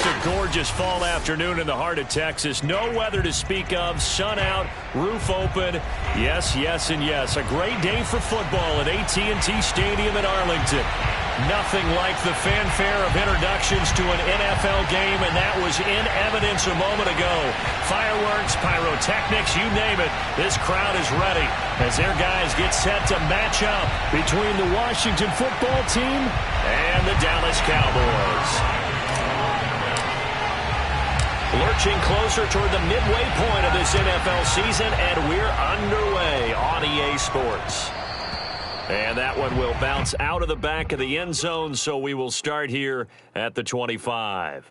a gorgeous fall afternoon in the heart of Texas. No weather to speak of. Sun out, roof open. Yes, yes, and yes. A great day for football at AT&T Stadium in Arlington. Nothing like the fanfare of introductions to an NFL game, and that was in evidence a moment ago. Fireworks, pyrotechnics, you name it. This crowd is ready as their guys get set to match up between the Washington football team and the Dallas Cowboys. Lurching closer toward the midway point of this NFL season, and we're underway on EA Sports. And that one will bounce out of the back of the end zone, so we will start here at the 25.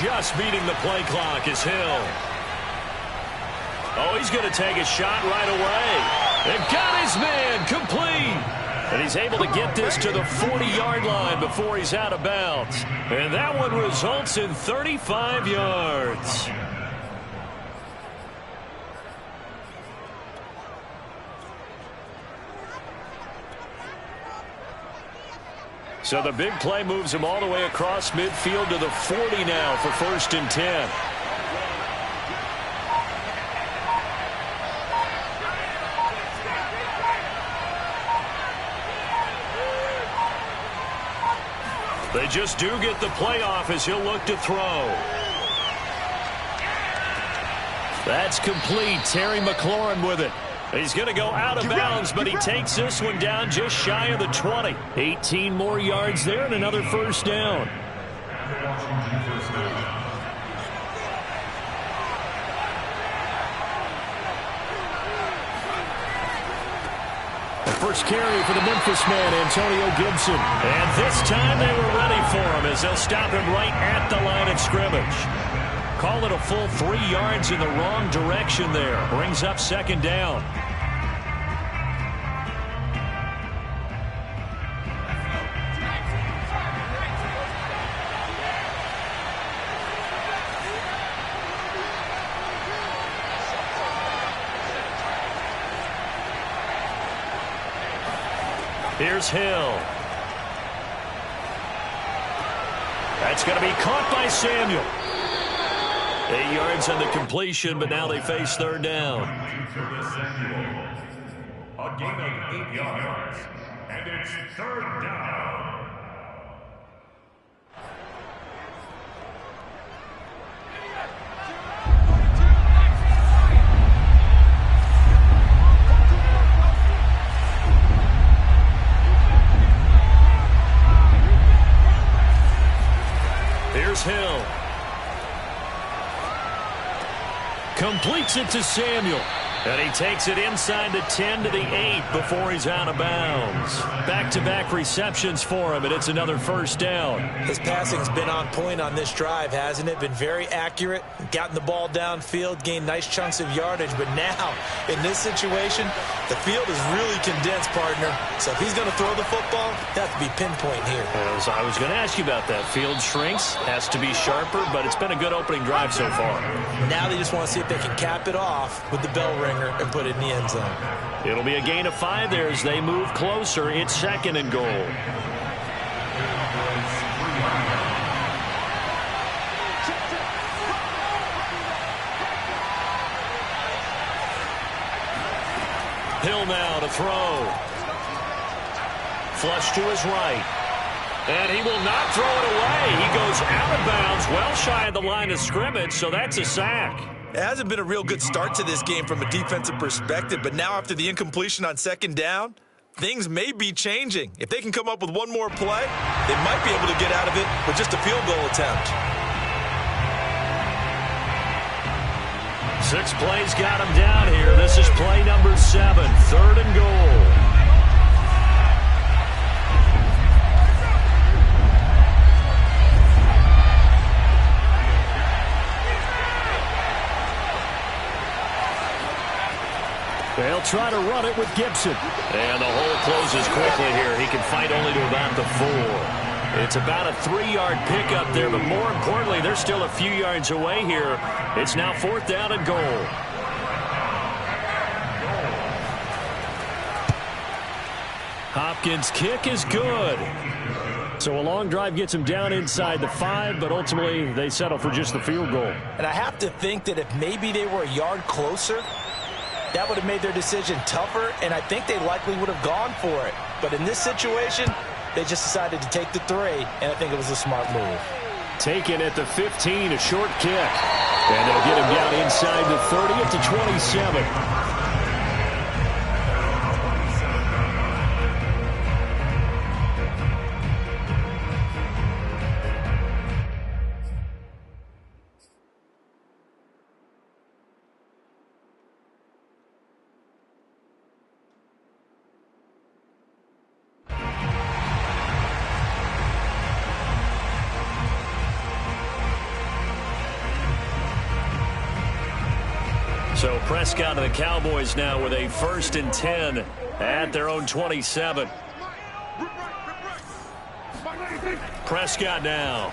Just beating the play clock is Hill. Oh, he's going to take a shot right away. They've got his man complete. And he's able to get this to the 40-yard line before he's out of bounds. And that one results in 35 yards. So the big play moves him all the way across midfield to the 40 now for 1st and 10. They just do get the play off as he'll look to throw. That's complete. Terry McLaurin with it. He's going to go out of bounds, but he takes this one down just shy of the 20. 18 more yards there and another first down. The first carry for the Memphis man, Antonio Gibson. And this time they were ready for him as they'll stop him right at the line of scrimmage. Call it a full 3 yards in the wrong direction there. Brings up 2nd down. Here's Hill. That's going to be caught by Samuel. 8 yards on the completion, but now they face 3rd down. A gain of 8 yards, and it's 3rd down. Here's Hill. Completes it to Samuel. And he takes it inside the 10 to the 8 before he's out of bounds. Back-to-back receptions for him, and it's another 1st down. His passing's been on point on this drive, hasn't it? Been very accurate, gotten the ball downfield, gained nice chunks of yardage. But now, in this situation, the field is really condensed, partner. So if he's going to throw the football, it has to be pinpoint here. As I was going to ask you about that. Field shrinks, has to be sharper, but it's been a good opening drive so far. Now they just want to see if they can cap it off with the bell ringer and put it in the end zone. It'll be a gain of 5 there as they move closer. It's 2nd and goal. Hill now to throw. Flush to his right. And he will not throw it away. He goes out of bounds well shy of the line of scrimmage, so that's a sack. It hasn't been a real good start to this game from a defensive perspective, but now after the incompletion on second down, things may be changing. If they can come up with one more play, they might be able to get out of it with just a field goal attempt. 6 plays got him down here. This is play number 7, 3rd and goal. They'll try to run it with Gibson. And the hole closes quickly here. He can fight only to about the 4. It's about a 3-yard pickup there, but more importantly, they're still a few yards away here. It's now 4th down and goal. Hopkins' kick is good. So a long drive gets him down inside the 5, but ultimately they settle for just the field goal. And I have to think that if maybe they were a yard closer, that would have made their decision tougher, and I think they likely would have gone for it. But in this situation, they just decided to take the 3, and I think it was a smart move. Taken at the 15, a short kick. And they'll get him down inside the 30 at the 27. So Prescott and the Cowboys now with a 1st and 10 at their own 27. Prescott now.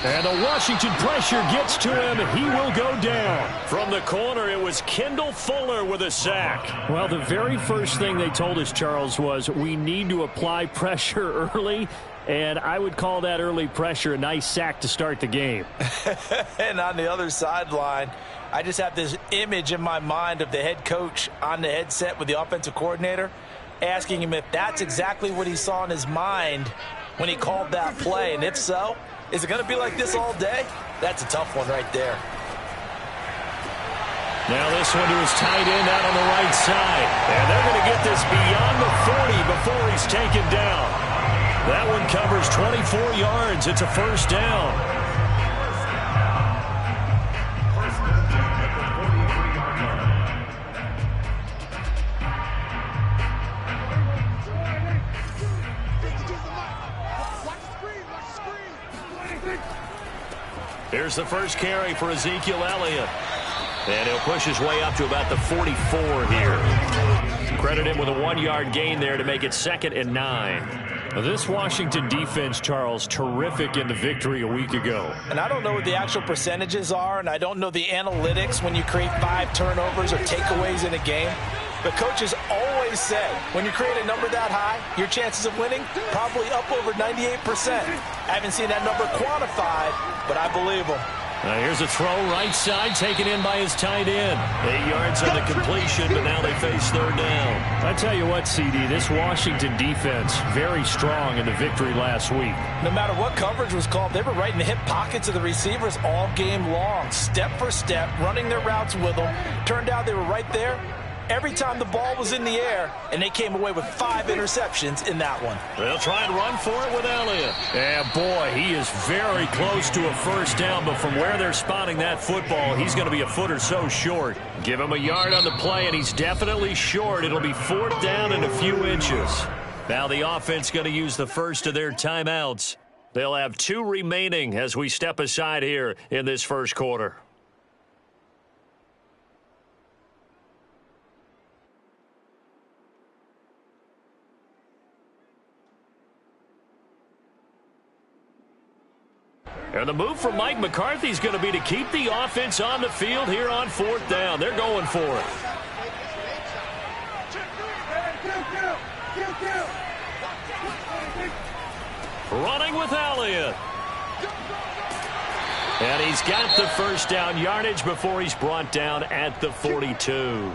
And the Washington pressure gets to him. He will go down. From the corner, it was Kendall Fuller with a sack. Well, the very first thing they told us, Charles, was we need to apply pressure early. And I would call that early pressure a nice sack to start the game. And on the other sideline, I just have this image in my mind of the head coach on the headset with the offensive coordinator asking him if that's exactly what he saw in his mind when he called that play. And if so, is it going to be like this all day? That's a tough one right there. Now this one to his tight end out on the right side. And they're going to get this beyond the 40 before he's taken down. That one covers 24 yards. It's a 1st down. Here's the first carry for Ezekiel Elliott. And he'll push his way up to about the 44 here. Credit him with a 1-yard gain there to make it 2nd and 9. This Washington defense, Charles, terrific in the victory a week ago. And I don't know what the actual percentages are, and I don't know the analytics when you create 5 turnovers or takeaways in a game. But coaches always say when you create a number that high, your chances of winning probably up over 98%. I haven't seen that number quantified, but I believe them. Here's a throw right side taken in by his tight end. 8 yards on the completion, but now they face 3rd down. I tell you what, CD, this Washington defense, very strong in the victory last week. No matter what coverage was called, they were right in the hip pockets of the receivers all game long, step for step, running their routes with them. Turned out they were right there every time the ball was in the air, and they came away with 5 interceptions in that one. They'll try and run for it with Elliott. Yeah, boy, he is very close to a 1st down, but from where they're spotting that football, he's going to be a foot or so short. Give him a yard on the play, and he's definitely short. It'll be 4th down and a few inches. Now the offense going to use the first of their timeouts. They'll have 2 remaining as we step aside here in this first quarter. And the move from Mike McCarthy is going to be to keep the offense on the field here on 4th down. They're going for it. Running with Elliott. And he's got the 1st down yardage before he's brought down at the 42.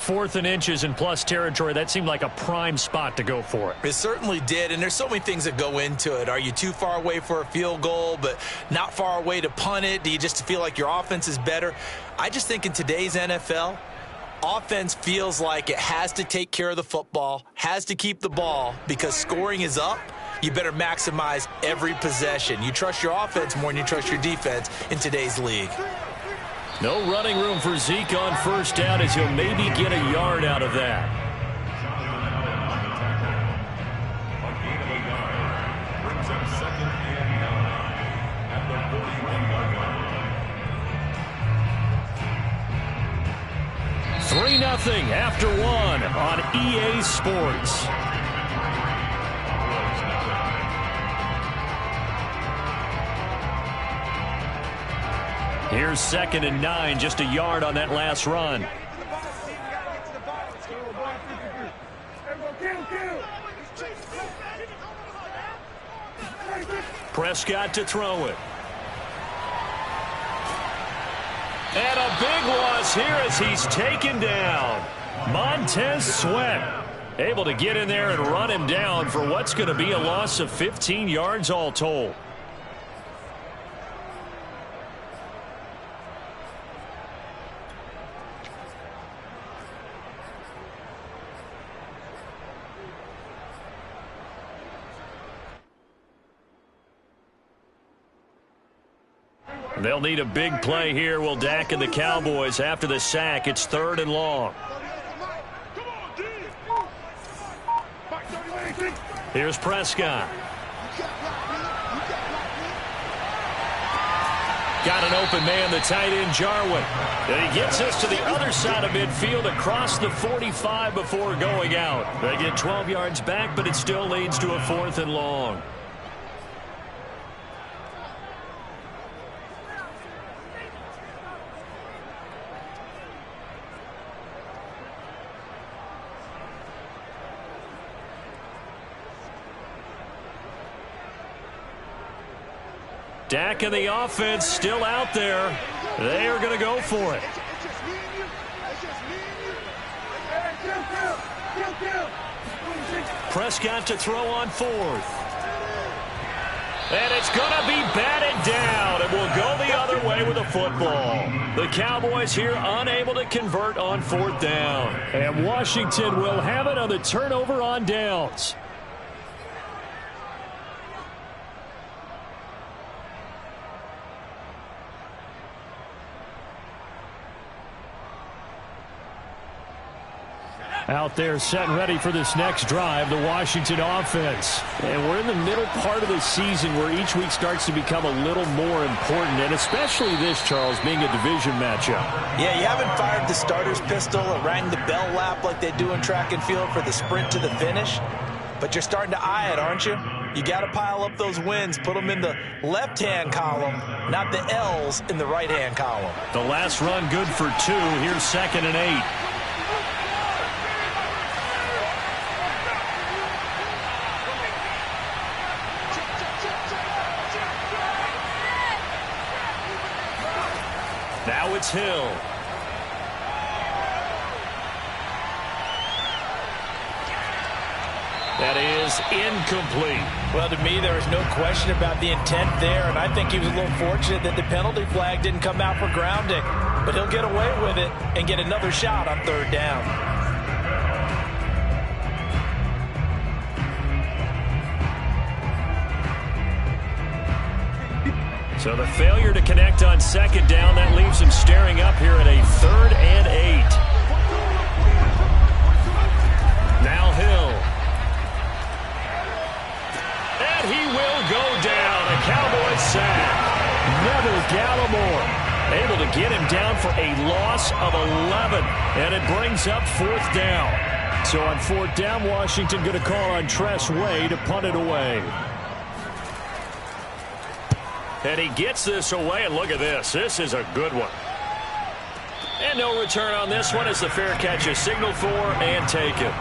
4th and inches in plus territory. That seemed like a prime spot to go for it. It certainly did, and there's so many things that go into it. Are you too far away for a field goal, but not far away to punt it? Do you just feel like your offense is better? I just think in today's NFL, offense feels like it has to take care of the football, has to keep the ball, because scoring is up. You better maximize every possession. You trust your offense more than you trust your defense in today's league. No running room for Zeke on first down, as he'll maybe get a yard out of that. Brings up 2nd and 9 at the 41-yard line. 3-0 after 1 on EA Sports. Here's 2nd and 9, just a yard on that last run. Prescott to throw it. And a big loss here as he's taken down. Montez Sweat able to get in there and run him down for what's going to be a loss of 15 yards all told. They'll need a big play here, will Dak and the Cowboys. After the sack, it's 3rd and long. Here's Prescott. Got an open man, the tight end, Jarwin. And he gets us to the other side of midfield across the 45 before going out. They get 12 yards back, but it still leads to a 4th and long. Dak and the offense still out there. They are going to go for it. Prescott to throw on 4th. And it's going to be batted down. It will go the other way with the football. The Cowboys here unable to convert on 4th down. And Washington will have it on the turnover on downs. Out there set and ready for this next drive, the Washington offense. And we're in the middle part of the season where each week starts to become a little more important, and especially this, Charles, being a division matchup. Yeah, you haven't fired the starter's pistol or rang the bell lap like they do in track and field for the sprint to the finish, but you're starting to eye it, aren't you? You got to pile up those wins, put them in the left-hand column, not the L's in the right-hand column. The last run good for 2. Here's 2nd and 8. Now it's Hill. That is incomplete. Well, to me, there was no question about the intent there, and I think he was a little fortunate that the penalty flag didn't come out for grounding. But he'll get away with it and get another shot on 3rd down. So the failure to connect on 2nd down, that leaves him staring up here at a 3rd and 8. Now Hill. And he will go down. A Cowboys sack. Neville Gallimore able to get him down for a loss of 11. And it brings up 4th down. So on 4th down, Washington going to call on Tress Way to punt it away. And he gets this away, and look at this. This is a good one. And no return on this one as the fair catch is signaled for and taken.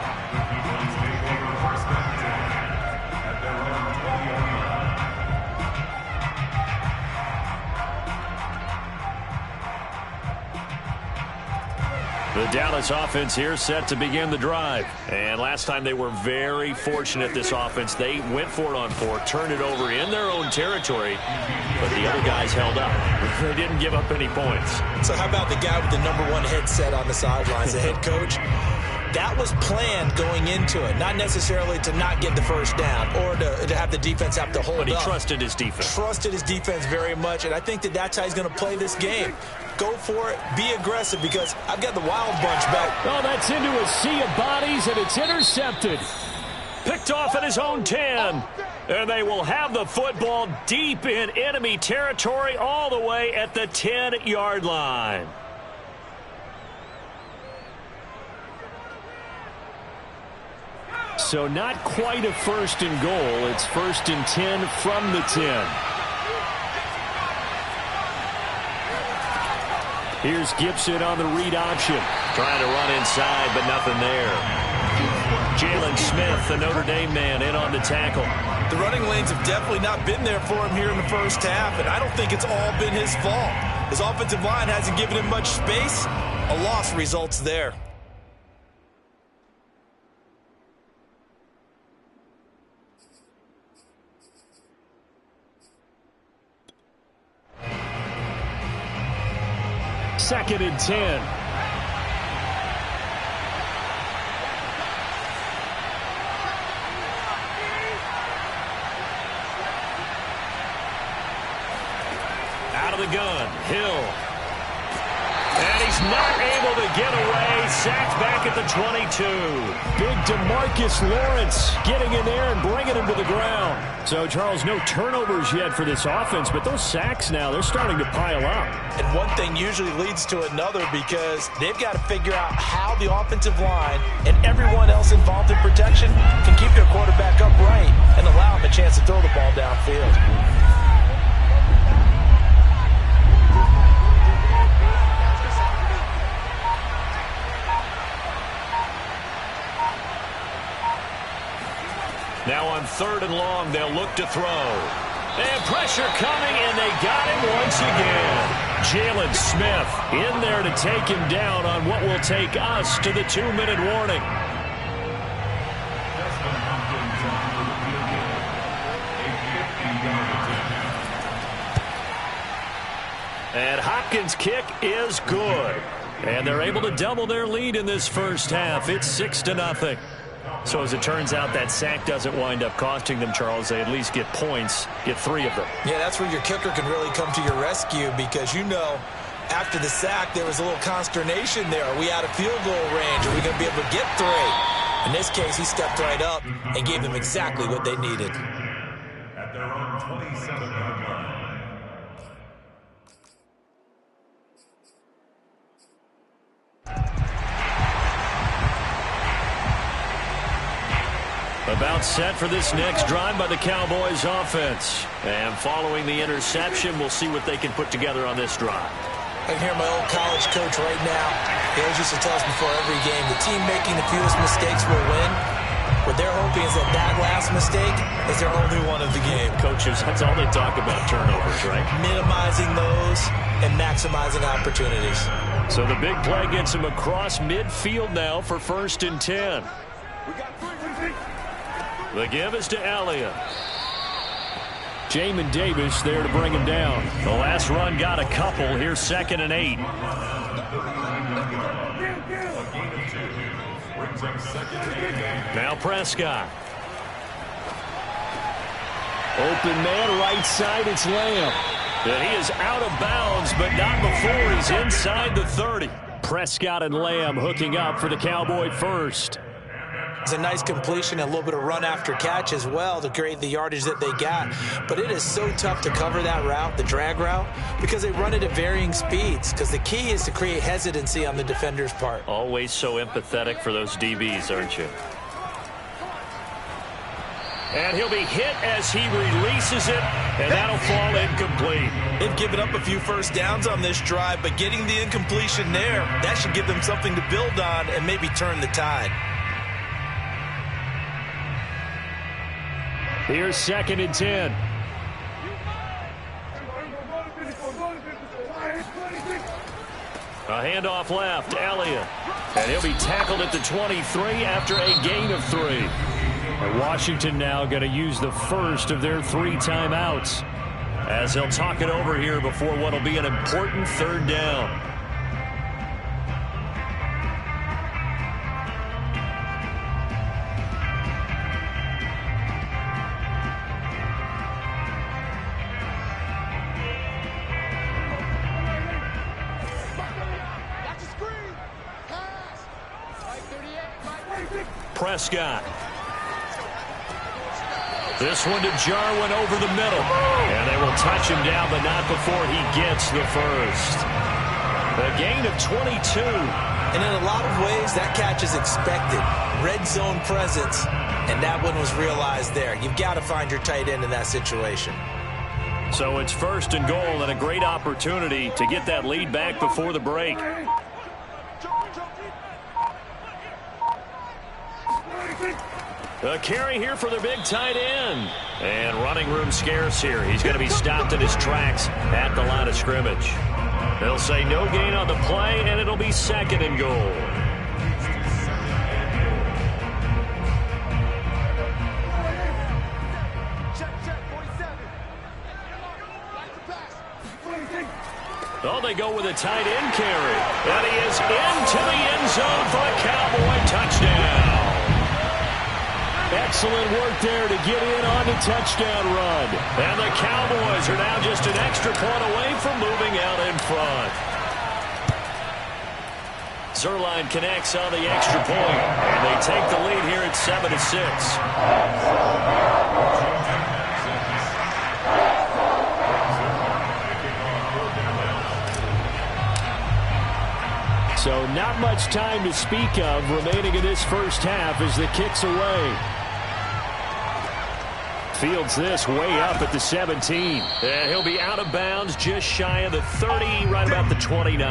The Dallas offense here set to begin the drive. And last time they were very fortunate, this offense. They went for it on 4, turned it over in their own territory, but the other guys held up. They didn't give up any points. So how about the guy with the #1 headset on the sidelines, the head coach? That was planned going into it, not necessarily to not get the first down or to have the defense have to hold up. But he trusted his defense. Trusted his defense very much, and I think that's how he's going to play this game. Go for it, be aggressive, because I've got the wild bunch back. Oh, that's into a sea of bodies, and it's intercepted. Picked off at his own 10. And they will have the football deep in enemy territory all the way at the 10-yard line. So not quite a 1st and goal. It's 1st and 10 from the 10. Here's Gibson on the read option. Trying to run inside, but nothing there. Jalen Smith, the Notre Dame man, in on the tackle. The running lanes have definitely not been there for him here in the first half, and I don't think it's all been his fault. His offensive line hasn't given him much space. A loss results there. Second and 10. Out of the gun, Hill. And he's not able to get away. Sacked back at the 22. Big DeMarcus Lawrence getting in there and bringing him to the ground. So, Charles, no turnovers yet for this offense, but those sacks now, they're starting to pile up. And one thing usually leads to another, because they've got to figure out how the offensive line and everyone else involved in protection can keep their quarterback upright and allow him a chance to throw the ball downfield. Now on 3rd and long, they'll look to throw. And pressure coming, and they got him once again. Jalen Smith in there to take him down on what will take us to the 2-minute warning. And Hopkins' kick is good. And they're able to double their lead in this first half. It's 6-0. So as it turns out, that sack doesn't wind up costing them, Charles. They at least get points, get 3 of them. Yeah, that's where your kicker can really come to your rescue, because after the sack, there was a little consternation there. Are we out of field goal range? Are we going to be able to get 3? In this case, he stepped right up and gave them exactly what they needed. At their own 27-yard line. About set for this next drive by the Cowboys offense. And following the interception, we'll see what they can put together on this drive. I can hear my old college coach right now. He always used to tell us before every game, the team making the fewest mistakes will win. What they're hoping is that last mistake is their only one of the game. Coaches, that's all they talk about, turnovers, right? Minimizing those and maximizing opportunities. So the big play gets him across midfield now for 1st and 10. The give is to Elliott. Jamin Davis there to bring him down. The last run got a couple. Here's 2nd and 8. Now Prescott. Open man, right side, it's Lamb. And he is out of bounds, but not before he's inside the 30. Prescott and Lamb hooking up for the Cowboy first. It's a nice completion and a little bit of run after catch as well to create the yardage that they got. But it is so tough to cover that route, the drag route, because they run it at varying speeds. Because the key is to create hesitancy on the defender's part. Always so empathetic for those DBs, aren't you? And he'll be hit as he releases it, and that'll fall incomplete. They've given up a few first downs on this drive, but getting the incompletion there, that should give them something to build on and maybe turn the tide. Here's 2nd and 10. A handoff left, Elliott. And he'll be tackled at the 23 after a gain of 3. And Washington now going to use the first of their 3 timeouts, as they'll talk it over here before what will be an important 3rd down. Prescott. This one to Jarwin over the middle. And they will touch him down, but not before he gets the first. A gain of 22. And in a lot of ways, that catch is expected. Red zone presence, and that one was realized there. You've got to find your tight end in that situation. So it's 1st and goal, and a great opportunity to get that lead back before the break. A carry here for their big tight end. And running room scarce here. He's going to be stopped in his tracks at the line of scrimmage. They'll say no gain on the play, and it'll be 2nd and goal. Oh, they go with a tight end carry. And he is into the end zone for a Cowboy touchdown. Excellent work there to get in on the touchdown run. And the Cowboys are now just an extra point away from moving out in front. Zuerlein connects on the extra point, and they take the lead here at 7-6. So not much time to speak of remaining in this first half as the kick's away. Fields this way up at the 17. And he'll be out of bounds just shy of the 30, right about the 29.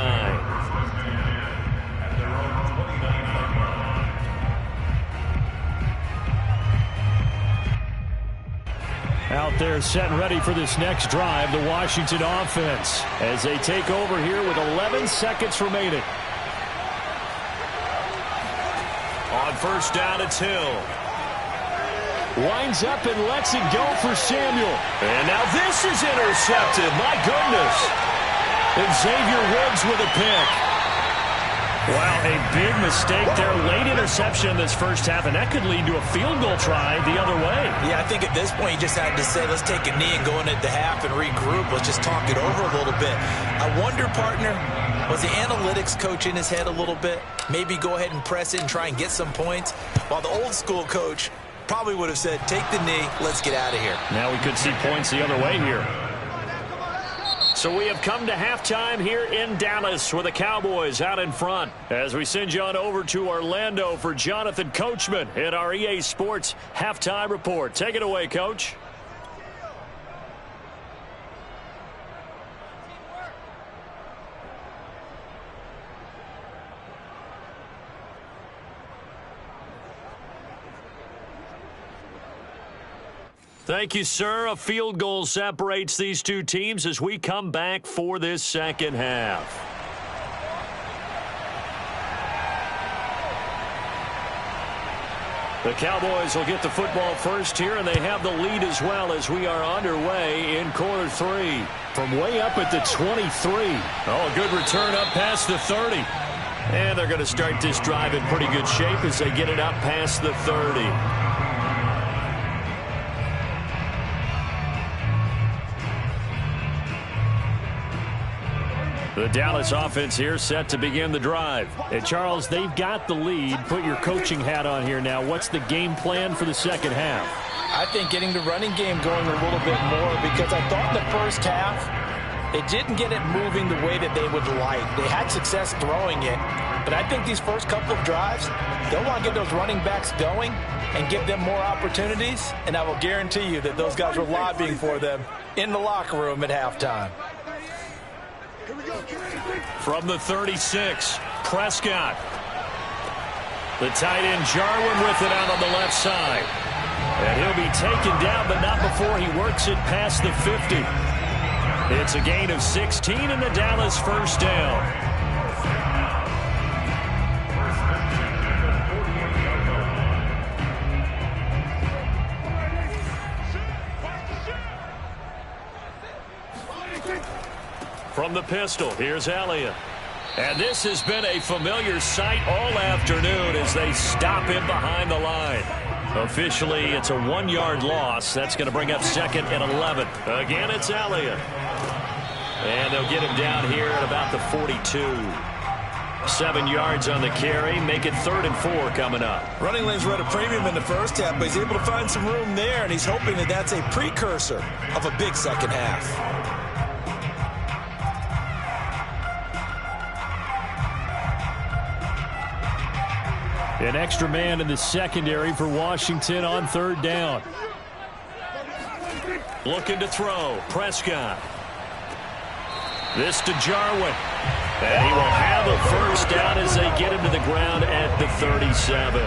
Out there set and ready for this next drive, the Washington offense, as they take over here with 11 seconds remaining. On 1st down, it's Hill. Winds up and lets it go for Samuel. And now this is intercepted. My goodness. And Xavier Woods with a pick. Wow, a big mistake there. Late interception in this first half, and that could lead to a field goal try the other way. Yeah, I think at this point you just had to say, let's take a knee and go into the half and regroup. Let's just talk it over a little bit. I wonder, partner, was the analytics coach in his head a little bit? Maybe go ahead and press it and try and get some points, while the old school coach probably would have said, take the knee, let's get out of here. Now we could see points the other way here. So we have come to halftime here in Dallas with the Cowboys out in front. As we send you on over to Orlando for Jonathan Coachman in our EA Sports Halftime Report. Take it away, Coach. Thank you, sir. A field goal separates these two teams as we come back for this second half. The Cowboys will get the football first here, and they have the lead as well as we are underway in quarter 3. From way up at the 23. Oh, a good return up past the 30. And they're going to start this drive in pretty good shape as they get it up past the 30. The Dallas offense here set to begin the drive. And Charles, they've got the lead. Put your coaching hat on here now. What's the game plan for the second half? I think getting the running game going a little bit more, because I thought in the first half they didn't get it moving the way that they would like. They had success throwing it, but I think these first couple of drives, they'll want to get those running backs going and give them more opportunities, and I will guarantee you that those guys were lobbying for them in the locker room at halftime. From the 36, Prescott. The tight end Jarwin with it out on the left side. And he'll be taken down, but not before he works it past the 50. It's a gain of 16 in the Dallas first down. From the pistol, here's Elliott. And this has been a familiar sight all afternoon as they stop him behind the line. Officially, it's a 1-yard loss. That's going to bring up 2nd and 11. Again, it's Elliott. And they'll get him down here at about the 42. 7 yards on the carry. Make it 3rd and 4 coming up. Running lanes were at a premium in the first half, but he's able to find some room there, and he's hoping that that's a precursor of a big second half. An extra man in the secondary for Washington on 3rd down. Looking to throw. Prescott. This to Jarwin. And he will have a first down as they get him to the ground at the 37.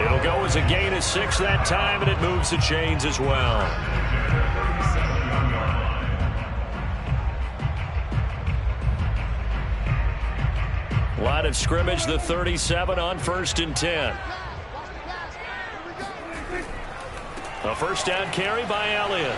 It'll go as a gain of 6 that time, and it moves the chains as well. Line of scrimmage, the 37 on 1st and 10. A first down carry by Elliott.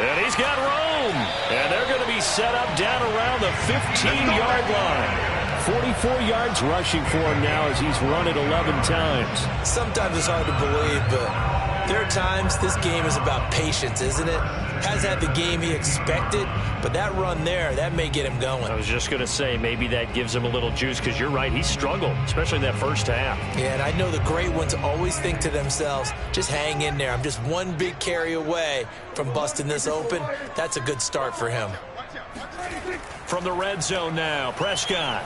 And he's got room. And they're going to be set up down around the 15-yard line. 44 yards rushing for him now as he's run it 11 times. Sometimes it's hard to believe, but there are times this game is about patience, isn't it? Has had the game he expected, but that run there, that may get him going. I was just going to say, maybe that gives him a little juice, because you're right, he struggled, especially in that first half. Yeah, and I know the great ones always think to themselves, just hang in there. I'm just one big carry away from busting this open. That's a good start for him. From the red zone now, Prescott.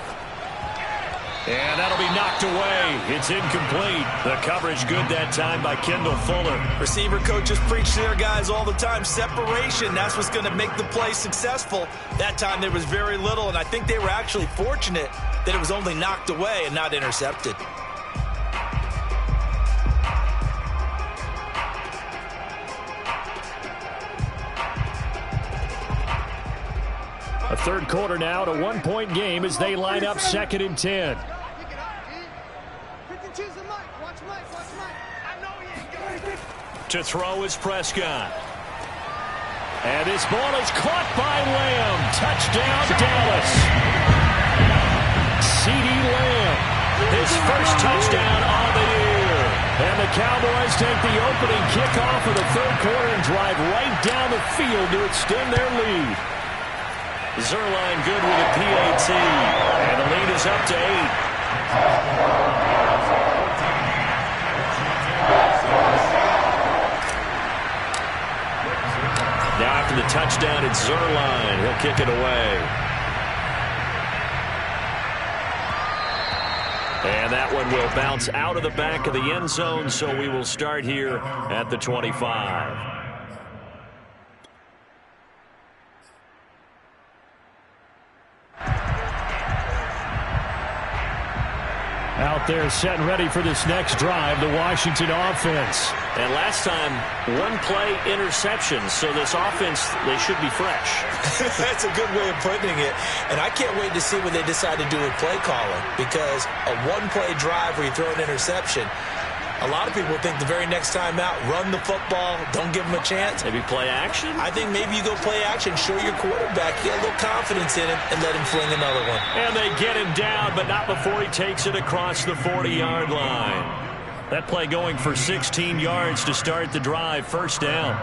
And that'll be knocked away. It's incomplete. The coverage good that time by Kendall Fuller. Receiver coaches preach to their guys all the time. Separation, that's what's going to make the play successful. That time there was very little, and I think they were actually fortunate that it was only knocked away and not intercepted. A third quarter now, to 1-point game as they line up 2nd and 10. To throw is Prescott. And this ball is caught by Lamb. Touchdown, Dallas. CeeDee Lamb, his first touchdown on the year. And the Cowboys take the opening kickoff of the third quarter and drive right down the field to extend their lead. Zuerlein good with a PAT. And the lead is up to 8. Now after the touchdown, it's Zuerlein. He'll kick it away. And that one will bounce out of the back of the end zone, so we will start here at the 25. Out there set and ready for this next drive, the Washington offense. And last time, 1-play interception, so this offense, they should be fresh. That's a good way of putting it. And I can't wait to see what they decide to do with play calling, because a 1-play drive where you throw an interception, a lot of people think the very next time out, run the football, don't give them a chance. Maybe play action? I think maybe you go play action, show your quarterback, get a little confidence in him, and let him fling another one. And they get him down, but not before he takes it across the 40-yard line. That play going for 16 yards to start the drive, first down.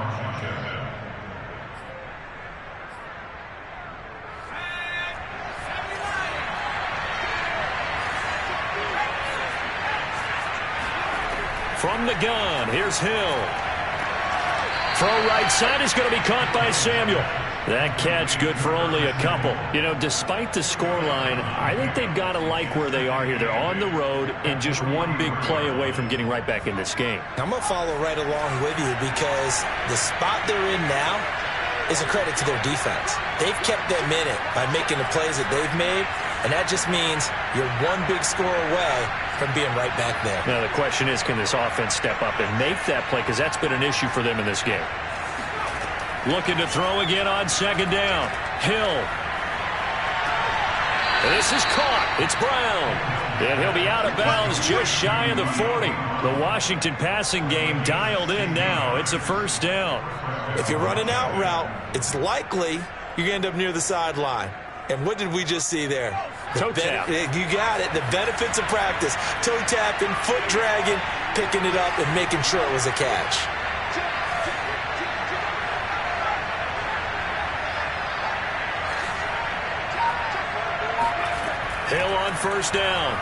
From the gun, here's Hill. Throw right side is going to be caught by Samuel. That catch good for only a couple. You know, despite the scoreline, I think they've got to like where they are here. They're on the road and just one big play away from getting right back in this game. I'm going to follow right along with you, because the spot they're in now is a credit to their defense. They've kept them in it by making the plays that they've made, and that just means you're one big score away from being right back there. Now the question is, can this offense step up and make that play, because that's been an issue for them in this game. Looking to throw again on second down. Hill. This is caught. It's Brown. And he'll be out of bounds just shy of the 40. The Washington passing game dialed in now. It's a first down. If you're running out route, it's likely you're going to end up near the sideline. And what did we just see there? Toe tap. You got it. The benefits of practice. Toe tapping, foot dragging, picking it up, and making sure it was a catch. Hill on first down.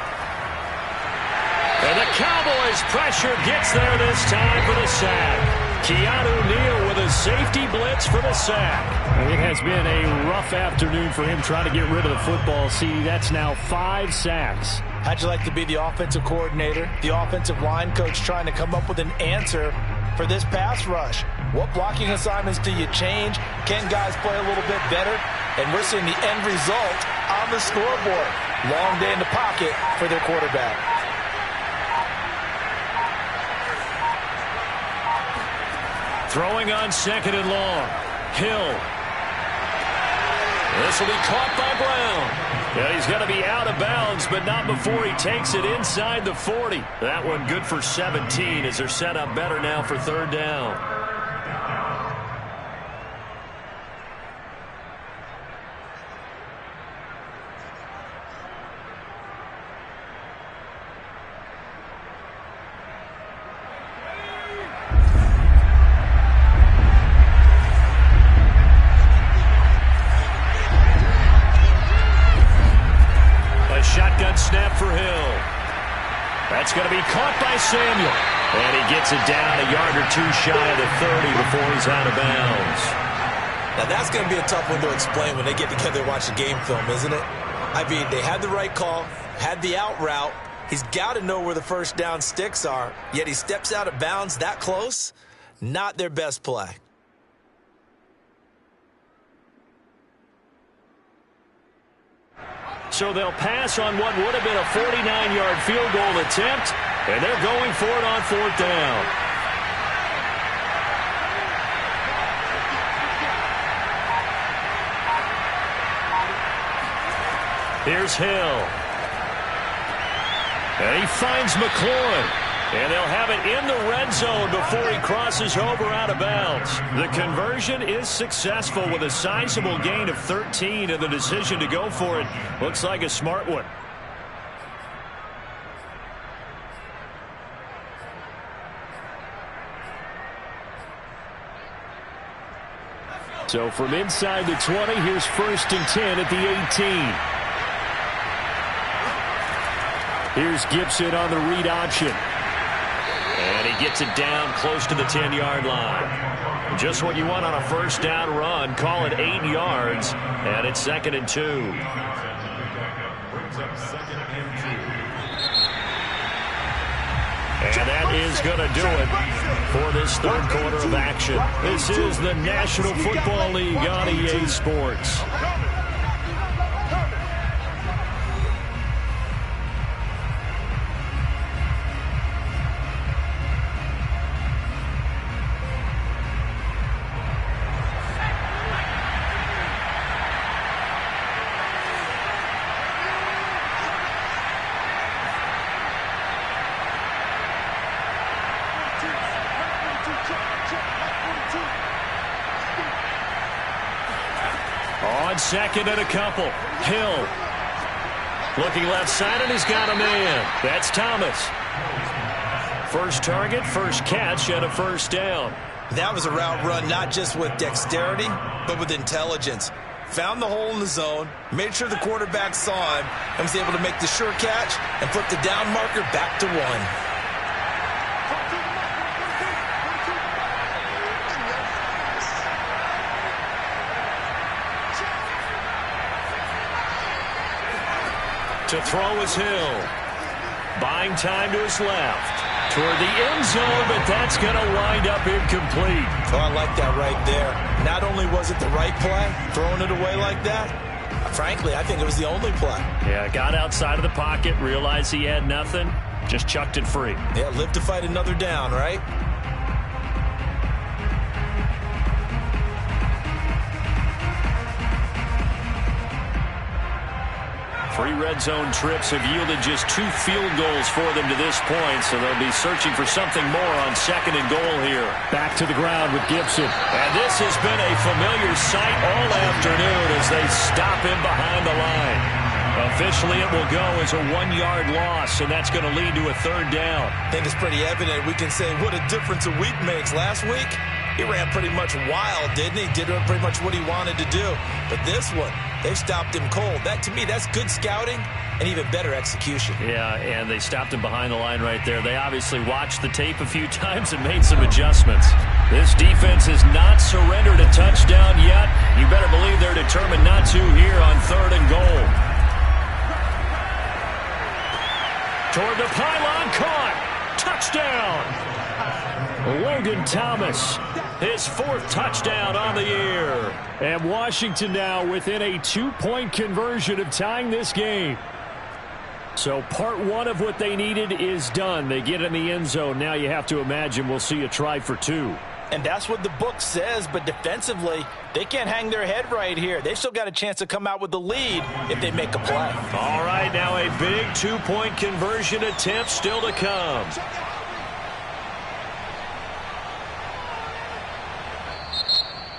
And the Cowboys' pressure gets there this time for the sack. Keanu Neal with a safety blitz for the sack. It has been a rough afternoon for him trying to get rid of the football. See, that's now 5 sacks. How'd you like to be the offensive coordinator, the offensive line coach trying to come up with an answer for this pass rush? What blocking assignments do you change? Can guys play a little bit better? And we're seeing the end result on the scoreboard. Long day in the pocket for their quarterback. Throwing on second and long. Hill. This will be caught by Brown. Yeah, he's going to be out of bounds, but not before he takes it inside the 40. That one good for 17 as they're set up better now for third down. Snap for Hill. That's going to be caught by Samuel. And he gets it down a yard or two shy of the 30 before he's out of bounds. Now that's going to be a tough one to explain when they get together and watch the game film, isn't it? I mean, they had the right call, had the out route. He's got to know where the first down sticks are, yet he steps out of bounds that close. Not their best play. So they'll pass on what would have been a 49-yard field goal attempt, and they're going for it on fourth down. Here's Hill. And he finds McLaurin. And they'll have it in the red zone before he crosses over out of bounds. The conversion is successful with a sizable gain of 13, and the decision to go for it looks like a smart one. So from inside the 20, here's 1st and 10 at the 18. Here's Gibson on the read option. And he gets it down close to the 10-yard line. Just what you want on a first down run. Call it 8 yards, and it's 2nd and 2. And that is going to do it for this third quarter of action. This is the National Football League on EA Sports. On second and a couple. Hill. Looking left side, and he's got a man. That's Thomas. First target, first catch, and a first down. That was a route run not just with dexterity, but with intelligence. Found the hole in the zone, made sure the quarterback saw him, and was able to make the sure catch and flip the down marker back to 1. To throw is Hill. Buying time to his left. Toward the end zone, but that's going to wind up incomplete. Oh, I like that right there. Not only was it the right play, throwing it away like that, frankly, I think it was the only play. Yeah, got outside of the pocket, realized he had nothing, just chucked it free. Yeah, live to fight another down, right? 3 red zone trips have yielded just 2 field goals for them to this point, so they'll be searching for something more on 2nd and goal here. Back to the ground with Gibson. And this has been a familiar sight all afternoon as they stop him behind the line. Officially, it will go as a 1-yard loss, and that's going to lead to a 3rd down. I think it's pretty evident. We can say what a difference a week makes. Last week, he ran pretty much wild, didn't he? Did pretty much what he wanted to do. But this one, they've stopped him cold. That, to me, that's good scouting and even better execution. Yeah, and they stopped him behind the line right there. They obviously watched the tape a few times and made some adjustments. This defense has not surrendered a touchdown yet. You better believe they're determined not to here on 3rd and goal. Toward the pylon, caught. Touchdown. Logan Thomas, his 4th touchdown on the year. And Washington now within a 2-point conversion of tying this game. So part 1 of what they needed is done. They get in the end zone. Now you have to imagine we'll see a try for 2. And that's what the book says, but defensively, they can't hang their head right here. They've still got a chance to come out with the lead if they make a play. All right, now a big 2-point conversion attempt still to come.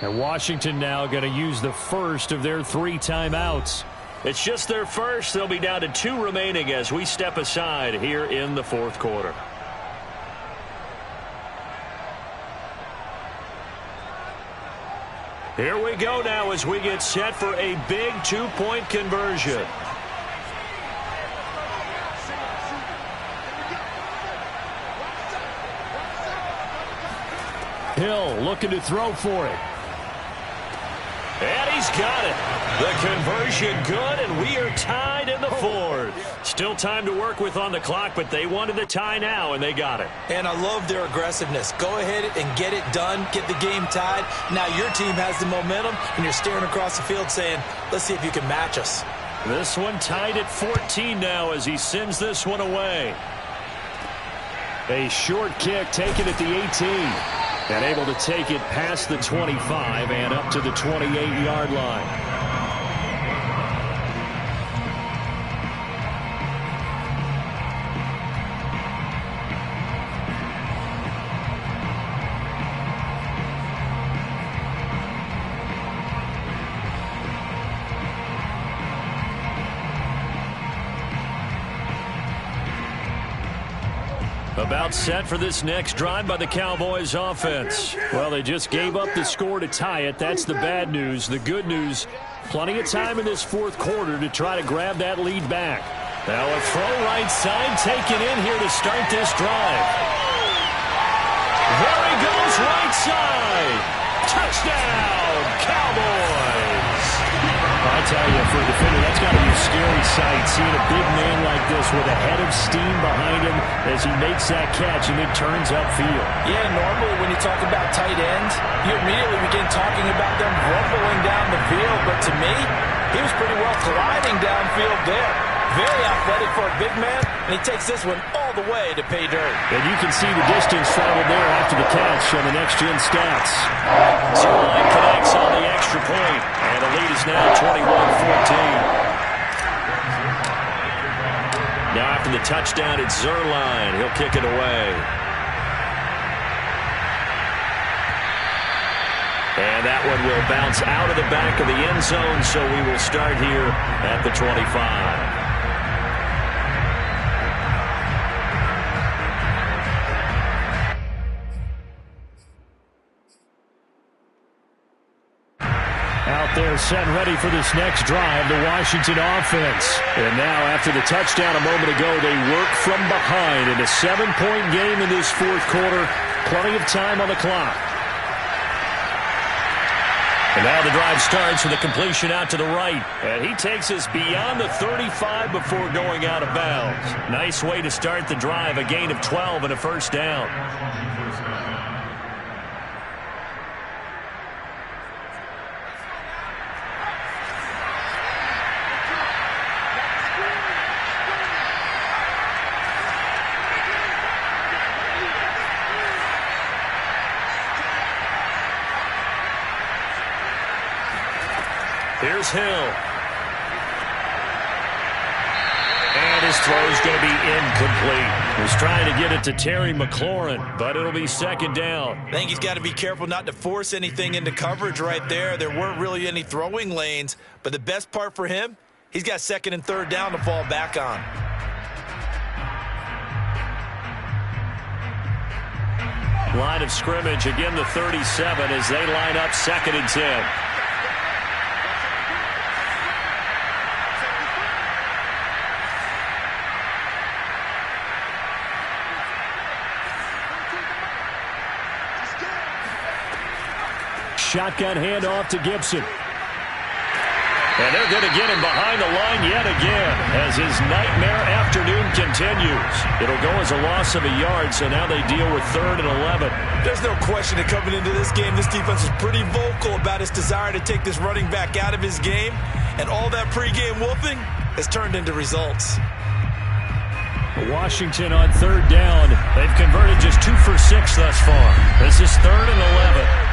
And Washington now going to use the first of their 3 timeouts. It's just their first. They'll be down to 2 remaining as we step aside here in the 4th quarter. Here we go now as we get set for a big 2-point conversion. Hill looking to throw for it. And he's got it. The conversion good, and we are tied in the 4th. Still time to work with on the clock, but they wanted the tie now, and they got it. And I love their aggressiveness. Go ahead and get it done, get the game tied. Now your team has the momentum, and you're staring across the field saying, let's see if you can match us. This one tied at 14 now as he sends this one away. A short kick taken at the 18. And able to take it past the 25 and up to the 28-yard line. About set for this next drive by the Cowboys offense. Well, they just gave up the score to tie it. That's the bad news. The good news, plenty of time in this 4th quarter to try to grab that lead back. Now a throw right side taken in here to start this drive. There he goes right side. Touchdown, Cowboys. I tell you, for a defender, that's got to be a scary sight, seeing a big man like this with a head of steam behind him as he makes that catch and then turns upfield. Yeah, normally when you talk about tight ends, you immediately begin talking about them rumbling down the field, but to me, he was pretty well gliding downfield there. Very athletic for a big man, and he takes this one all the way to pay dirt. And you can see the distance traveled there after the catch on the next-gen stats. Zerline connects on the extra point, and the lead is now 21-14. Now after the touchdown, it's Zerline. He'll kick it away. And that one will bounce out of the back of the end zone, so we will start here at the 25. Out there set ready for this next drive, the Washington offense. And now after the touchdown a moment ago, they work from behind in a 7-point game in this 4th quarter. Plenty of time on the clock. And now the drive starts with a completion out to the right. And he takes us beyond the 35 before going out of bounds. Nice way to start the drive, a gain of 12 and a 1st down. Here's Hill. his throw's going to be incomplete. He's trying to get it to Terry McLaurin, but it'll be second down. I think he's got to be careful not to force anything into coverage right there. There weren't really any throwing lanes, but the best part for him, he's got second and third down to fall back on. Line of scrimmage, again the 37 as they line up second and 10. Shotgun handoff to Gibson. And they're going to get him behind the line yet again as his nightmare afternoon continues. It'll go as a loss of a yard, so now they deal with 3rd and 11. There's no question that coming into this game, this defense is pretty vocal about its desire to take this running back out of his game, and all that pregame whooping has turned into results. Washington on 3rd down. They've converted just 2 for 6 thus far. This is 3rd and 11.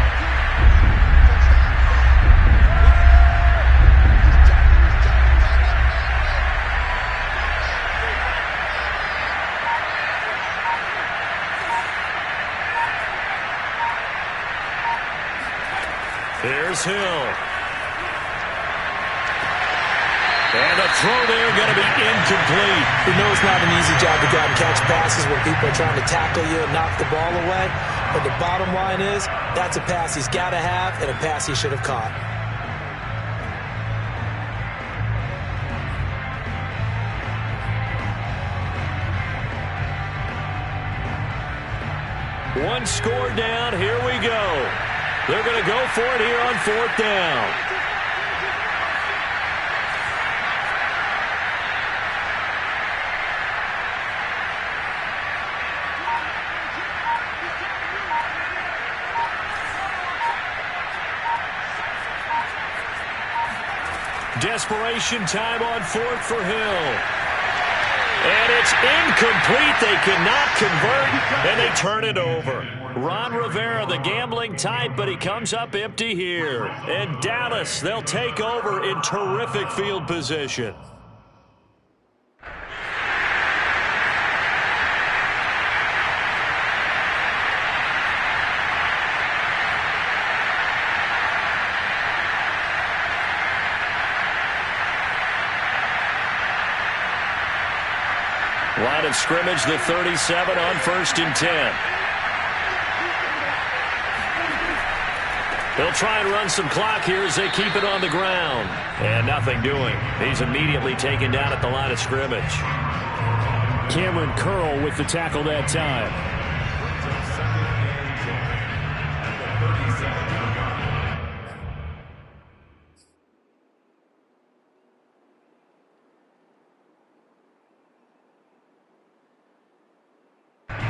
Here's Hill. And the throw there going to be incomplete. We know it's not an easy job to go out and catch passes when people are trying to tackle you and knock the ball away. But the bottom line is, that's a pass he's got to have and a pass he should have caught. One score down. Here we go. They're going to go for it here on 4th down. Desperation time on 4th for Hill. And it's incomplete. They cannot convert, and they turn it over. Ron Rivera, the gambling type, but he comes up empty here. And Dallas, they'll take over in terrific field position. Line of scrimmage, the 37 on 1st and 10. They'll try and run some clock here as they keep it on the ground. And nothing doing. He's immediately taken down at the line of scrimmage. Cameron Curl with the tackle that time.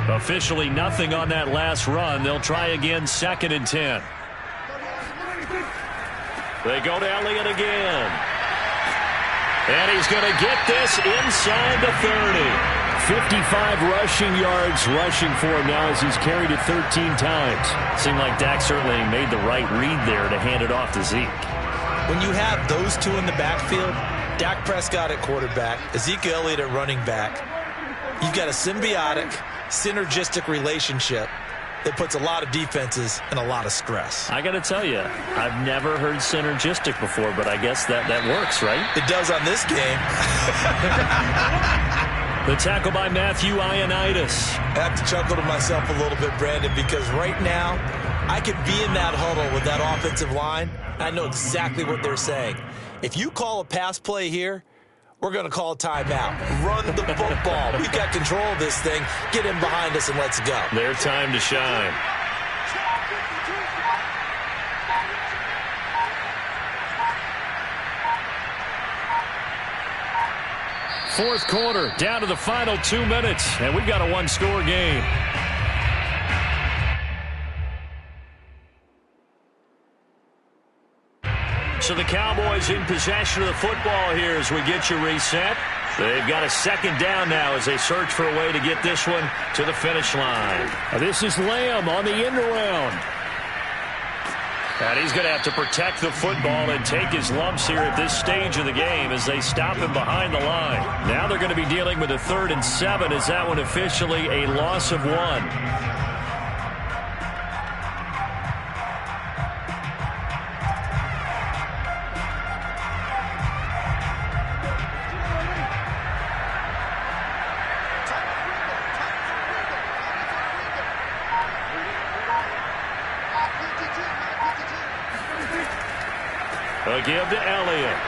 Officially nothing on that last run. They'll try again 2nd and 10. They go to Elliott again. And he's going to get this inside the 30. 55 rushing yards rushing for him now as he's carried it 13 times. Seemed like Dak certainly made the right read there to hand it off to Zeke. When you have those two in the backfield, Dak Prescott at quarterback, Ezekiel Elliott at running back, you've got a symbiotic, synergistic relationship that puts a lot of defenses in a lot of stress. I got to tell you, I've never heard synergistic before, but I guess that works, right? It does on this game. The tackle by Matthew Ioannidis. I have to chuckle to myself a little bit, Brandon, because right now I could be in that huddle with that offensive line. I know exactly what they're saying. If you call a pass play here, we're going to call a timeout. Run the football. We've got control of this thing. Get in behind us and let's go. Their time to shine. Fourth quarter, down to the final 2 minutes, and we've got a one-score game. So the Cowboys in possession of the football here as we get you reset. They've got a 2nd down now as they search for a way to get this one to the finish line. This is Lamb on the end around. And he's going to have to protect the football and take his lumps here at this stage of the game as they stop him behind the line. Now they're going to be dealing with a 3rd and 7. Is that one officially a loss of 1? A give to Elliott.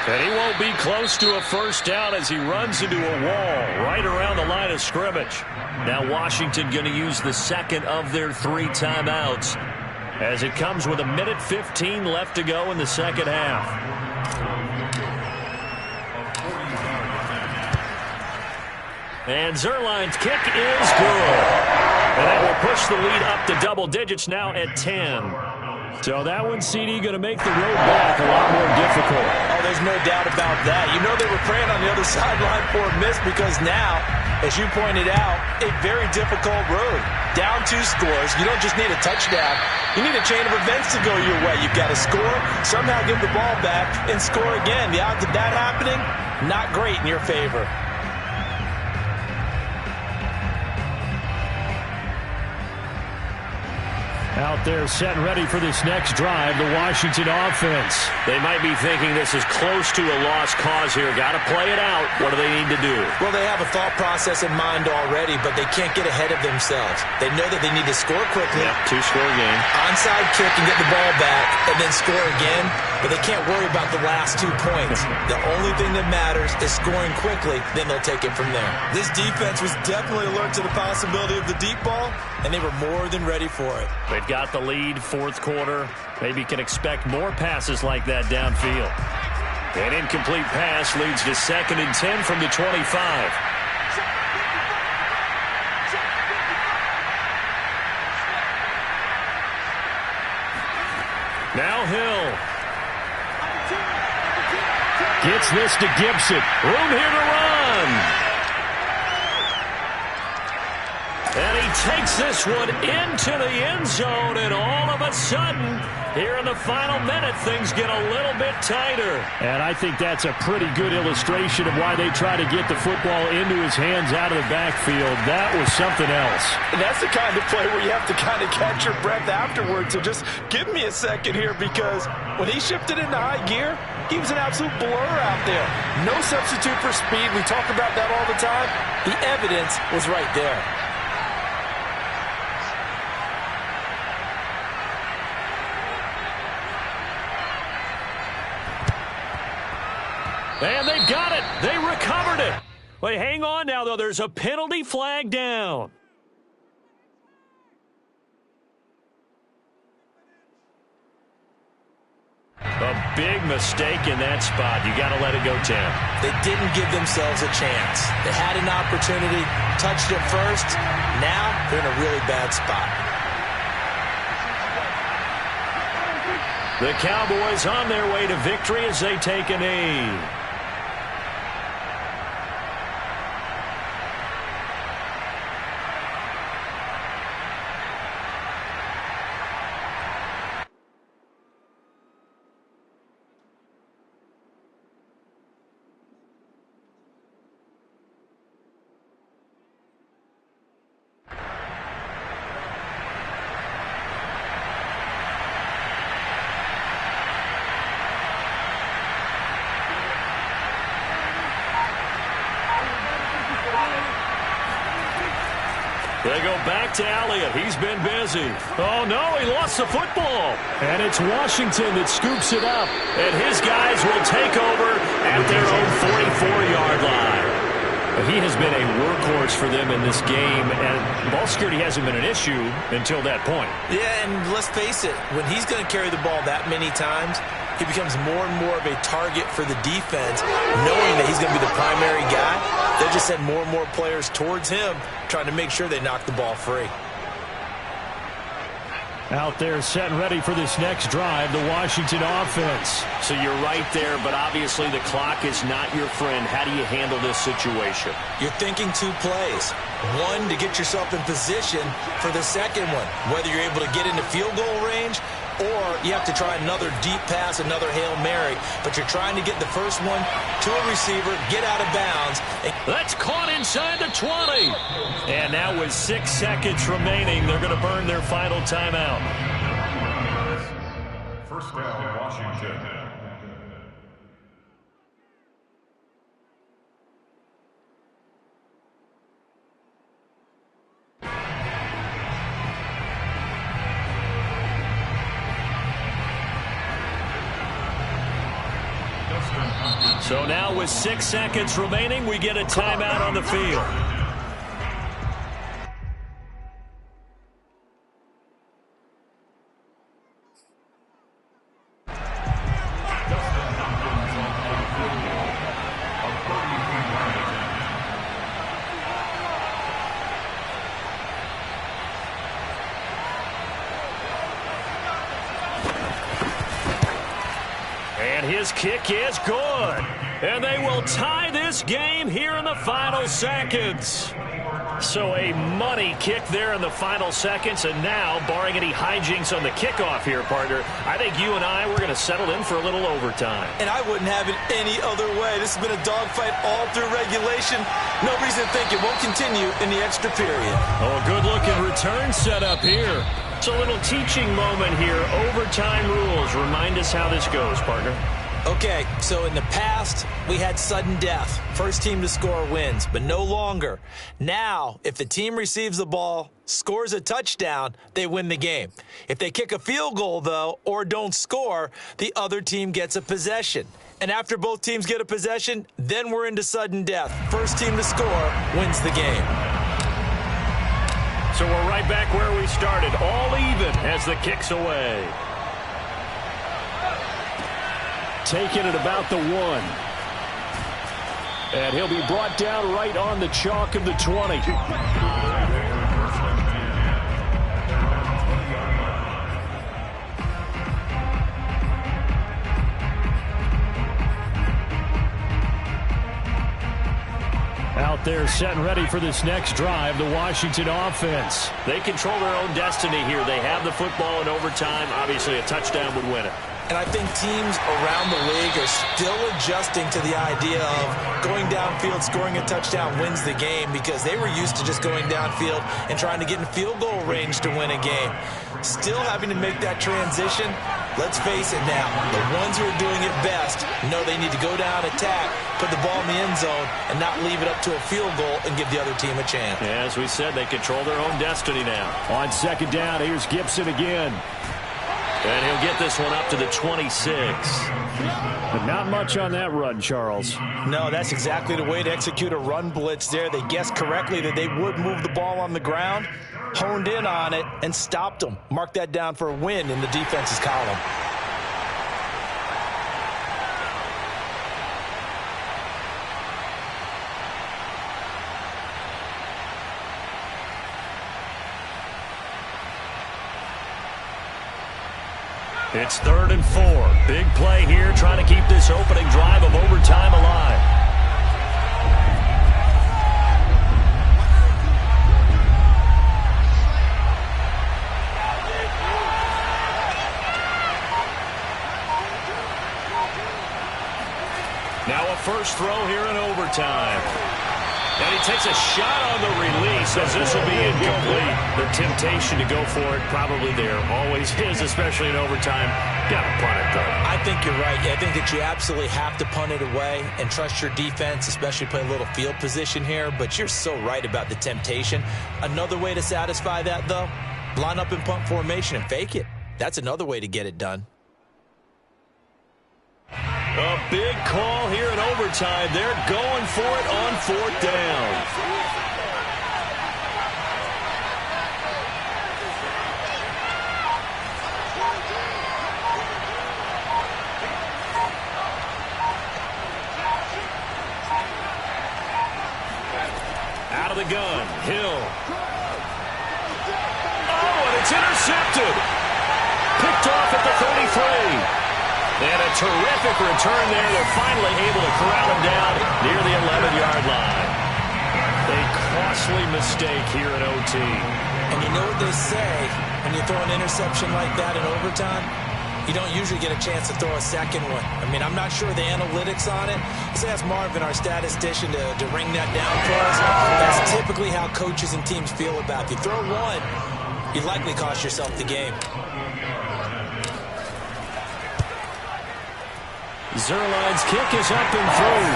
And he won't be close to a first down as he runs into a wall right around the line of scrimmage. Now Washington going to use the second of their 3 timeouts as it comes with 1:15 left to go in the second half. And Zuerlein's kick is good. And that will push the lead up to double digits now at 10. So that one, CD, going to make the road back a lot more difficult. Oh, there's no doubt about that. You know they were praying on the other sideline for a miss because now, as you pointed out, a very difficult road. Down 2 scores. You don't just need a touchdown. You need a chain of events to go your way. You've got to score, somehow give the ball back, and score again. The odds of that happening, not great in your favor. Out there set and ready for this next drive, the Washington offense. They might be thinking this is close to a lost cause here. Got to play it out. What do they need to do? Well, they have a thought process in mind already, but they can't get ahead of themselves. They know that they need to score quickly. Yep, 2-score game. Onside kick and get the ball back, and then score again. But they can't worry about the last 2 points. The only thing that matters is scoring quickly, then they'll take it from there. This defense was definitely alert to the possibility of the deep ball, and they were more than ready for it. They've got the lead, 4th quarter. Maybe can expect more passes like that downfield. An incomplete pass leads to 2nd and 10 from the 25. Now Hill. Gets this to Gibson. Room here to run. And he takes this one into the end zone, and all of a sudden, here in the final minute, things get a little bit tighter. And I think that's a pretty good illustration of why they try to get the football into his hands out of the backfield. That was something else. And that's the kind of play where you have to kind of catch your breath afterwards. So just give me a second here, because when he shifted into high gear, he was an absolute blur out there. No substitute for speed. We talk about that all the time. The evidence was right there. And they've got it. They recovered it. Wait, hang on now, though. There's a penalty flag down. A big mistake in that spot. You got to let it go, Tim. They didn't give themselves a chance. They had an opportunity, touched it first. Now they're in a really bad spot. The Cowboys on their way to victory as they take a knee. They go back to Elliott. He's been busy. Oh, no, he lost the football. And it's Washington that scoops it up. And his guys will take over at their own 44-yard line. He has been a workhorse for them in this game, and ball security hasn't been an issue until that point. Yeah, and let's face it, when he's going to carry the ball that many times, he becomes more and more of a target for the defense, knowing that he's going to be the primary guy. They'll just send more and more players towards him, trying to make sure they knock the ball free. Out there set and ready for this next drive, the Washington offense. So you're right there, but obviously the clock is not your friend. How do you handle this situation? You're thinking two plays. One, to get yourself in position for the second one, whether you're able to get into field goal range or you have to try another deep pass, another Hail Mary. But you're trying to get the first one to a receiver, get out of bounds. That's caught inside the 20. And now with 6 seconds remaining, they're going to burn their final timeout. First down, Washington. So now with 6 seconds remaining, we get a timeout on the field. And his kick is good. And they will tie this game here in the final seconds. So a money kick there in the final seconds. And now, barring any hijinks on the kickoff here, partner, I think you and I, we're going to settle in for a little overtime. And I wouldn't have it any other way. This has been a dogfight all through regulation. No reason to think it won't continue in the extra period. Oh, good-looking return set up here. It's a little teaching moment here. Overtime rules. Remind us how this goes, partner. Okay, so in the past, we had sudden death. First team to score wins, but no longer. Now, if the team receives the ball, scores a touchdown, they win the game. If they kick a field goal, though, or don't score, the other team gets a possession. And after both teams get a possession, then we're into sudden death. First team to score wins the game. So we're right back where we started, all even as the kick's away. Taking it about the 1. And he'll be brought down right on the chalk of the 20. Out there set and ready for this next drive, the Washington offense. They control their own destiny here. They have the football in overtime. Obviously, a touchdown would win it. And I think teams around the league are still adjusting to the idea of going downfield, scoring a touchdown wins the game, because they were used to just going downfield and trying to get in field goal range to win a game. Still having to make that transition. Let's face it now, the ones who are doing it best know they need to go down, attack, put the ball in the end zone, and not leave it up to a field goal and give the other team a chance. Yeah, as we said, they control their own destiny now. On second down, here's Gibson again. And he'll get this one up to the 26. But not much on that run, Charles. No, that's exactly the way to execute a run blitz there. They guessed correctly that they would move the ball on the ground, honed in on it, and stopped them. Mark that down for a win in the defense's column. It's 3rd and 4. Big play here, trying to keep this opening drive of overtime alive. Now a first throw here in overtime. And he takes a shot on the release as this will be incomplete. The temptation to go for it probably there. Always is, especially in overtime. Got to punt it, though. I think you're right. I think that you absolutely have to punt it away and trust your defense, especially play a little field position here. But you're so right about the temptation. Another way to satisfy that, though, line up in punt formation and fake it. That's another way to get it done. A big call here in overtime. They're going for it on 4th down. Out of the gun, Hill. Oh, and It's intercepted. Picked off at the 33. And a terrific return there. They're finally able to corral him down near the 11-yard line. A costly mistake here in OT. And you know what they say, when you throw an interception like that in overtime, you don't usually get a chance to throw a second one. I mean, I'm not sure the analytics on it. Let's ask Marvin, our statistician, to ring that down for us. That's typically how coaches and teams feel about it. You throw one, you likely cost yourself the game. Zuerlein's kick is up and through.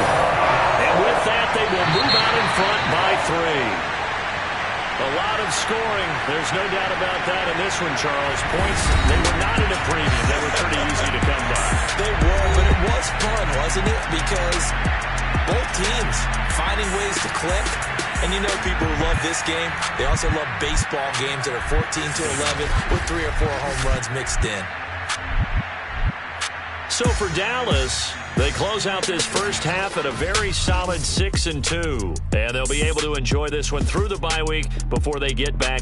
And with that, they will move out in front by 3. A lot of scoring. There's no doubt about that in this one, Charles. Points, they were not in a premium. They were pretty easy to come by. They were, but it was fun, wasn't it? Because both teams finding ways to click. And you know people who love this game, they also love baseball games that are 14-11 with 3 or 4 home runs mixed in. So for Dallas, they close out this first half at a very solid 6-2. And they'll be able to enjoy this one through the bye week before they get back